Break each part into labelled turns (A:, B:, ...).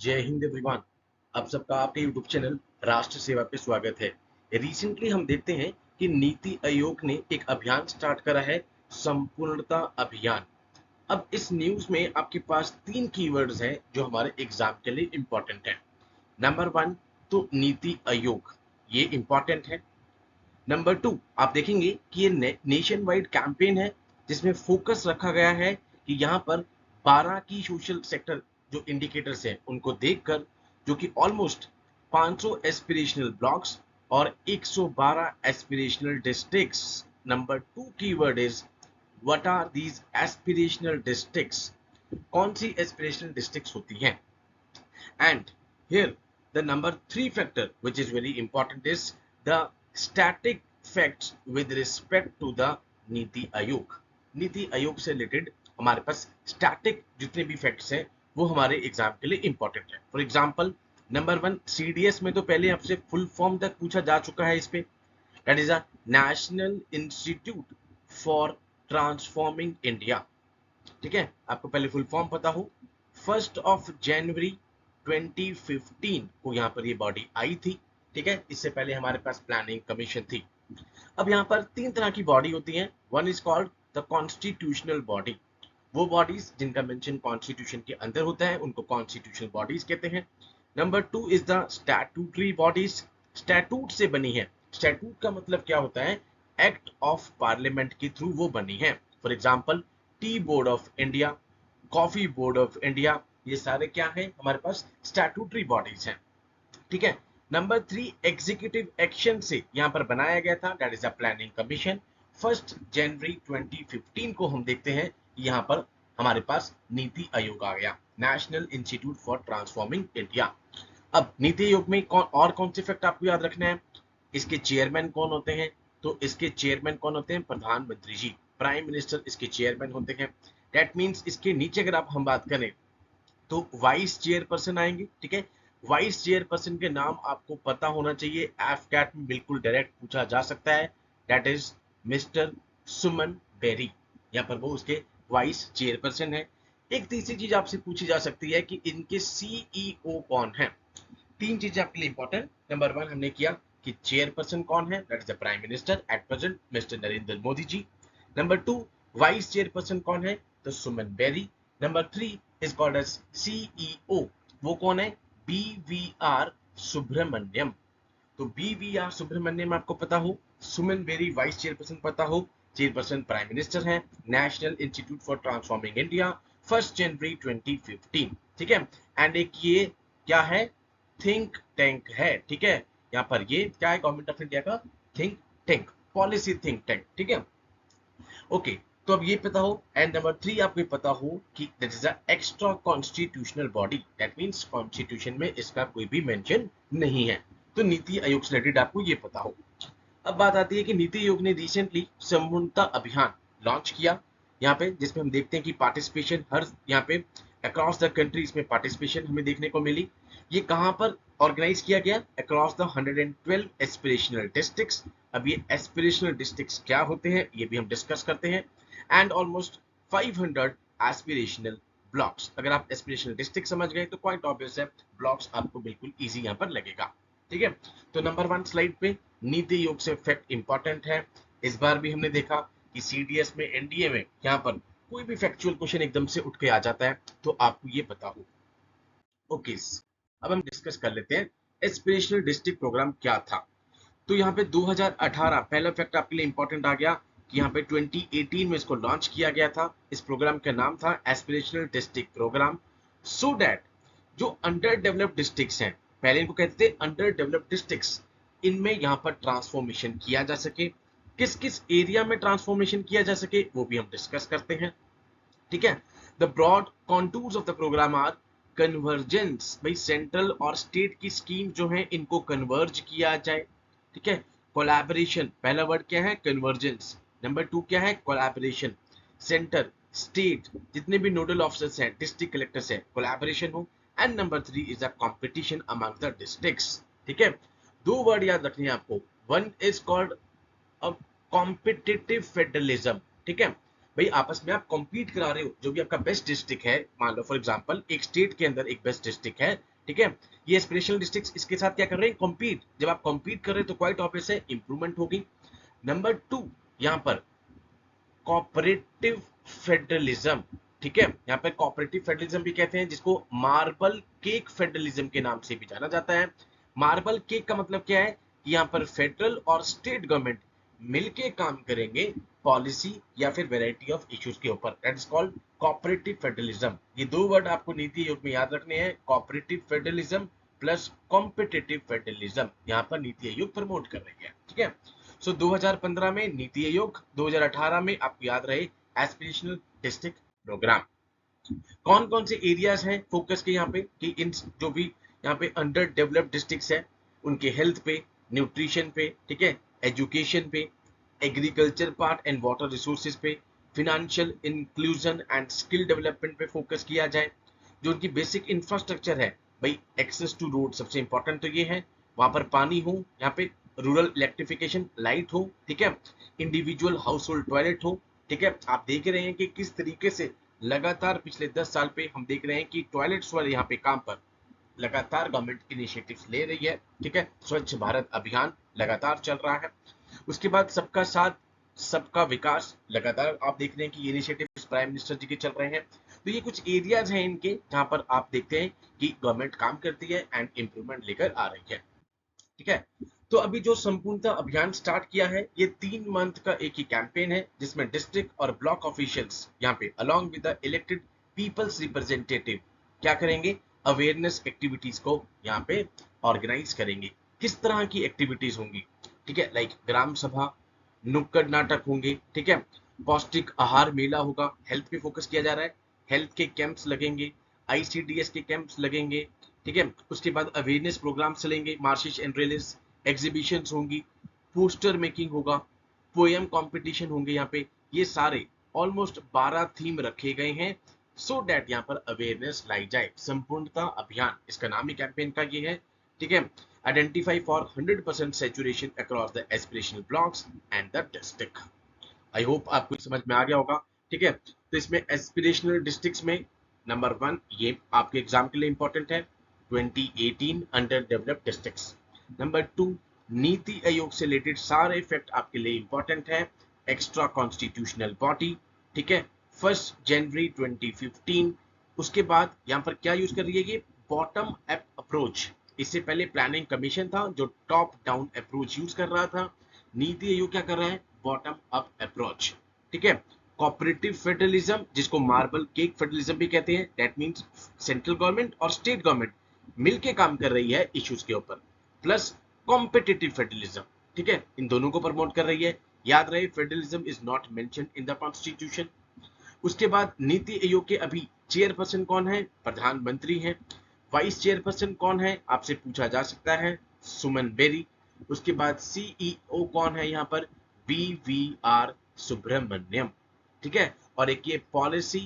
A: जय हिंद एवरीवन। आप सबका आपके यूट्यूब चैनल राष्ट्र सेवा पे स्वागत है। रिसेंटली हम देखते हैं कि नीति आयोग ने एक अभियान स्टार्ट करा है, संपूर्णता अभियान। अब इस न्यूज में आपके पास तीन कीवर्ड्स हैं जो हमारे एग्जाम के लिए इंपॉर्टेंट हैं। नंबर वन, तो नीति आयोग, ये इंपॉर्टेंट है। नंबर टू, आप देखेंगे कि ये नेशन वाइड कैंपेन है जिसमें फोकस रखा गया है कि यहाँ पर 12 की सोशल सेक्टर जो इंडिकेटर्स हैं उनको देखकर, जो कि ऑलमोस्ट 500 एस्पिरेशनल ब्लॉक्स और 112 aspirational districts. Number two keyword is what are these aspirational districts, कौन सी एस्पिरेशनल डिस्ट्रिक्ट्स होती हैं। And here the number three factor which is very important is the static facts with respect to the NITI Aayog. NITI Aayog से related हमारे पास static जितने भी facts हैं वो हमारे एग्जाम के लिए इंपॉर्टेंट है। For example, number one, CDS में तो पहले आपसे फुल फॉर्म तक पूछा जा चुका है इस पे, that is a national institute for transforming India. ठीक है, आपको पहले फुल फॉर्म पता हो। 1 जनवरी 2015 को यहाँ पर ये बॉडी आई थी। ठीक है, इससे पहले हमारे पास प्लानिंग कमीशन थी। अब यहाँ पर तीन तरह की बॉडी होती हैं। One is called the constitutional body, वो बॉडीज जिनका मेंशन कॉन्स्टिट्यूशन के अंदर होता है उनको कॉन्स्टिट्यूशनल बॉडीज कहते हैं। Number two is the statutory bodies, statute से बनी है। स्टैट्यूट का मतलब क्या होता है, एक्ट ऑफ पार्लियामेंट के थ्रू वो बनी है। For example, tea board of India, coffee board of India, ये सारे क्या है हमारे पास स्टैट्यूटरी बॉडीज हैं। ठीक है। नंबर थ्री, एग्जीक्यूटिव एक्शन से यहाँ पर बनाया गया था, that is a planning commission. 1 जनवरी 2015 को हम देखते हैं यहाँ पर हमारे पास नीति आयोग आ गया, national institute for transforming India. अब नीति आयोग में कौन से फैक्ट आपको याद रखना है, इसके चेयरमैन कौन होते हैं, तो इसके चेयरमैन कौन होते हैं, प्रधानमंत्री जी, प्राइम मिनिस्टर इसके चेयरमैन होते हैं। दैट मीन्स इसके नीचे अगर आप हम बात करें तो वाइस चेयरपर्सन आएंगे। ठीक है, वाइस चेयरपर्सन के नाम आपको पता होना चाहिए, एफ कैट में बिल्कुल डायरेक्ट पूछा जा सकता है, that is mister Suman Bery. यहाँ पर वो उसके वाइस चेयरपर्सन है। एक तीसरी चीज आपसे पूछी जा सकती है कि इनके सीईओ कौन है। तीन चीजें आपके लिए इंपॉर्टेंट। नंबर वन हमने किया कि चेयरपर्सन कौन है, that is the prime minister at present mister Narendra Modi ji. Number two, vice chairperson कौन है, तो Suman Beri. Number three is called as CEO, वो कौन है, बीवीआर सुब्रमण्यम। तो बीवीआर सुब्रमण्यम आपको पता हो, सुमन बेरी वाइस चेयरपर्सन पता हो, चेयरपर्सन प्राइम मिनिस्टर है, national institute for transforming India, 1 जनवरी 2015। ठीक है, एंड एक ये क्या है, थिंक टैंक है। ठीक है, यहाँ पर ये क्या है, गवर्नमेंट ऑफ इंडिया का think tank, policy think tank. ठीक है, ओके। तो अब ये पता हो, एंड नंबर थ्री आपको पता हो कि that is a extra constitutional body, that means constitution में इसका कोई भी मेंशन नहीं है। तो नीति आयोग से रिलेटेड आपको ये पता हो। अब बात आती है कि नीति आयोग ने रिसेंटली संपूर्णता अभियान लॉन्च किया यहाँ पे, जिसमें हम देखते हैं कि पार्टिसिपेशन हर यहाँ पे अक्रॉस द कंट्री इसमें पार्टिसिपेशन हमें देखने को मिली। ये कहाँ पर ऑर्गेनाइज किया गया, अक्रॉस द 112 एस्पिरेशनल डिस्ट्रिक्ट्स। अब ये एस्पिरेशनल डिस्ट्रिक्ट्स क्या होते हैं ये भी हम डिस्कस करते हैं। And almost 500 aspirational blocks. अगर आप एस्पिरेशनल डिस्ट्रिक्ट समझ गए तो क्वाइट ऑब्वियस है, ब्लॉक्स आपको बिल्कुल इजी यहाँ पर लगेगा। ठीक है, तो नंबर वन स्लाइड पे नीति आयोग से फैक्ट इंपॉर्टेंट है। इस बार भी हमने देखा कि सीडीएस में, एनडीए में यहाँ पर कोई भी फैक्चुअल क्वेश्चन एकदम से उठ के आ जाता है, तो आपको ये पता हो। ओके, अब हम डिस्कस कर लेते हैं एस्पिरेशनल डिस्ट्रिक्ट प्रोग्राम क्या था। तो यहाँ पे 2018 पहला फैक्ट आपके लिए इंपॉर्टेंट आ गया कि यहाँ पे 2018 में इसको लॉन्च किया गया था। इस प्रोग्राम का नाम था aspirational district programme, so that जो अंडर डेवलप्ड डिस्ट्रिक्ट्स हैं, पहले इनको कहते थे अंडर डेवलप्ड डिस्ट्रिक्ट्स, इनमें यहाँ पर ट्रांसफॉर्मेशन किया जा सके। किस किस एरिया में ट्रांसफॉर्मेशन किया जा सके वो भी हम डिस्कस करते हैं। ठीक है, the broad contours of the programme are convergence, भाई सेंट्रल और स्टेट की स्कीम जो है इनको कन्वर्ज किया जाए। ठीक है, कोलैबोरेशन, पहला वर्ड क्या है, कन्वर्जेंस। नंबर टू क्या है, कोलैबोरेशन, सेंटर स्टेट जितने भी नोडल ऑफिसर्स हैं, डिस्ट्रिक्ट कलेक्टर्स हैं, कोलैबोरेशन हो। And number three is a competition among the districts. ठीक है, दो वर्ड याद रखने हैं आपको, वन इज कॉल्ड अब कॉम्पिटिटिव फेडरलिज्म। ठीक है, भाई आपस में आप कॉम्पीट करा रहे हो, जो भी आपका बेस्ट डिस्ट्रिक्ट है, मान लो फॉर एग्जांपल एक स्टेट के अंदर एक बेस्ट डिस्ट्रिक्ट है, ठीक है, ये एस्पिरेशनल डिस्ट्रिक्ट इसके साथ क्या कर रहे हैं, कॉम्पीट। जब आप कॉम्पीट कर रहे हैं तो क्वाइट ऑब्वियस है इंप्रूवमेंट होगी। नंबर 2 यहाँ पर कोऑपरेटिव फेडरलिज्म, ठीक है, यहाँ पे कोऑपरेटिव फेडरलिज्म भी कहते हैं, जिसको मार्बल केक फेडरलिज्म के नाम से भी जाना जाता है। मार्बल केक का मतलब क्या है कि यहाँ पर फेडरल और स्टेट गवर्नमेंट मिलके काम करेंगे पॉलिसी या फिर वैरायटी ऑफ इश्यूज के ऊपर, that is called cooperative federalism. ये दो वर्ड आपको नीति आयोग में याद रखने हैं, cooperative federalism plus competitive federalism, यहाँ पर नीति आयोग प्रमोट कर रही है, ठीक है। सो 2015 में नीति आयोग, 2018 में आपको याद रहे एस्पिरेशनल डिस्ट्रिक्ट प्रोग्राम। कौन कौन से एरियाज हैं फोकस के यहाँ पे, कि इन जो भी यहाँ पे अंडर डेवलप्ड डिस्ट्रिक्ट्स है उनके हेल्थ पे, न्यूट्रिशन पे, ठीक है, एजुकेशन पे, agriculture part and water resources पे, financial inclusion and skill development पे फोकस किया जाए। जो उनकी बेसिक इंफ्रास्ट्रक्चर है भाई, एक्सेस टू रोड सबसे इंपॉर्टेंट तो ये है, वहां पर पानी हो, यहाँ पे रूरल इलेक्ट्रिफिकेशन लाइट हो, ठीक है, इंडिविजुअल हाउस होल्ड टॉयलेट हो, ठीक है। आप देख रहे हैं कि किस तरीके से लगातार पिछले 10 साल पे हम देख रहे हैं कि टॉयलेट्स वाले यहाँ पे काम पर लगातार गवर्नमेंट इनिशिएटिव्स ले रही है, ठीक है। स्वच्छ भारत अभियान लगातार चल रहा है। उसके बाद सबका साथ सबका विकास, लगातार आप देख रहे हैं कि ये इनिशिएटिव्स प्राइम मिनिस्टर जी के चल रहे हैं। तो ये कुछ एरियाज हैं इनके जहां पर आप देखते हैं कि गवर्नमेंट काम करती है एंड इंप्रूवमेंट लेकर आ रही है, ठीक है। तो अभी जो संपूर्णता अभियान स्टार्ट किया है, ये 3 मंथ का एक ही कैंपेन है, जिसमें डिस्ट्रिक्ट और ब्लॉक ऑफिशियल्स यहाँ पे along with the elected peoples representative क्या करेंगे, अवेयरनेस एक्टिविटीज को यहाँ पे ऑर्गेनाइज करेंगे। किस तरह की एक्टिविटीज होंगी, ठीक है, लाइक ग्राम सभा, नुक्कड़ नाटक होंगे, ठीक है, पौष्टिक आहार मेला होगा, हेल्थ पे फोकस किया जा रहा है, हेल्थ के कैंप्स लगेंगे, आईसीडीएस के कैंप्स लगेंगे, ठीक है। उसके बाद अवेयरनेस प्रोग्राम चलेंगे, मार्चेस एंड रैलीज, एग्जीबिशंस होंगी, पोस्टर मेकिंग होगा, पोएम कंपटीशन होंगे यहाँ पे। ये सारे ऑलमोस्ट 12 थीम रखे गए हैं सो दैट यहाँ पर अवेयरनेस लाई जाए। संपूर्णता अभियान इसका नाम ही कैंपेन का ये है, ठीक है। Identify for 100% saturation across the aspirational blocks and the district. I hope आपको समझ में आ गया होगा, ठीक है। तो इसमें एस्पिरेशनल डिस्ट्रिक्ट्स में नंबर 1 ये आपके एग्जाम के लिए इंपॉर्टेंट है, 2018 under developed districts. Number 2 NITI Aayog से रिलेटेड सारे फैक्ट आपके लिए इंपॉर्टेंट है, एक्स्ट्रा कॉन्स्टिट्यूशनल बॉडी, ठीक है, 1 जनवरी 2015। उसके बाद यहाँ पर क्या यूज कर रही है, ये बॉटम अप अप्रोच। इससे पहले प्लानिंग कमीशन था जो टॉप डाउन अप्रोच यूज कर रहा था, नीति आयोग क्या कर रहा है, बॉटम अप अप्रोच, ठीक है। कोऑपरेटिव फेडरलिज्म, जिसको मार्बल केक फेडरलिज्म भी कहते हैं, दैट मींस सेंट्रल गवर्नमेंट और स्टेट गवर्नमेंट मिलके काम कर रही है इश्यूज के ऊपर, प्लस कॉम्पिटिटिव फेडरलिज्म, ठीक है, इन दोनों को प्रमोट कर रही है। याद रहे federalism is not mentioned in the constitution. उसके बाद नीति आयोग के अभी चेयरपर्सन कौन है, प्रधानमंत्री हैं। वाइस चेयरपर्सन कौन है, आपसे पूछा जा सकता है, सुमन बेरी। उसके बाद सीईओ कौन है यहाँ पर, BVR सुब्रमण्यम, ठीक है। और एक ये पॉलिसी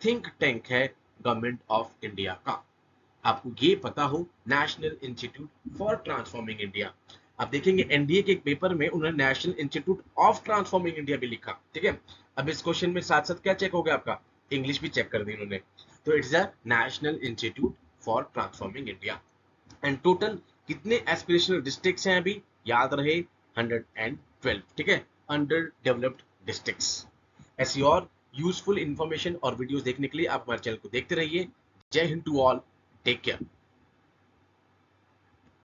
A: थिंक टैंक है गवर्नमेंट ऑफ इंडिया का, आपको ये पता हो, national institute for transforming India. आप देखेंगे एनडीए के एक पेपर में उन्होंने national institute of transforming India भी लिखा, ठीक है। अब इस क्वेश्चन में साथ साथ क्या चेक हो गया आपका, इंग्लिश भी चेक कर दी उन्होंने, तो it's the national institute for transforming India. And total कितने एस्पिरेशनल डिस्ट्रिक्ट्स हैं अभी, याद रहे 112, ठीक है, अंडर डेवलप्ड डिस्ट्रिक्ट्स। ऐसी और यूजफुल इंफॉर्मेशन और वीडियोस देखने के लिए आप हमारे चैनल को देखते रहिए। जय हिंद टू ऑल, टेक केयर।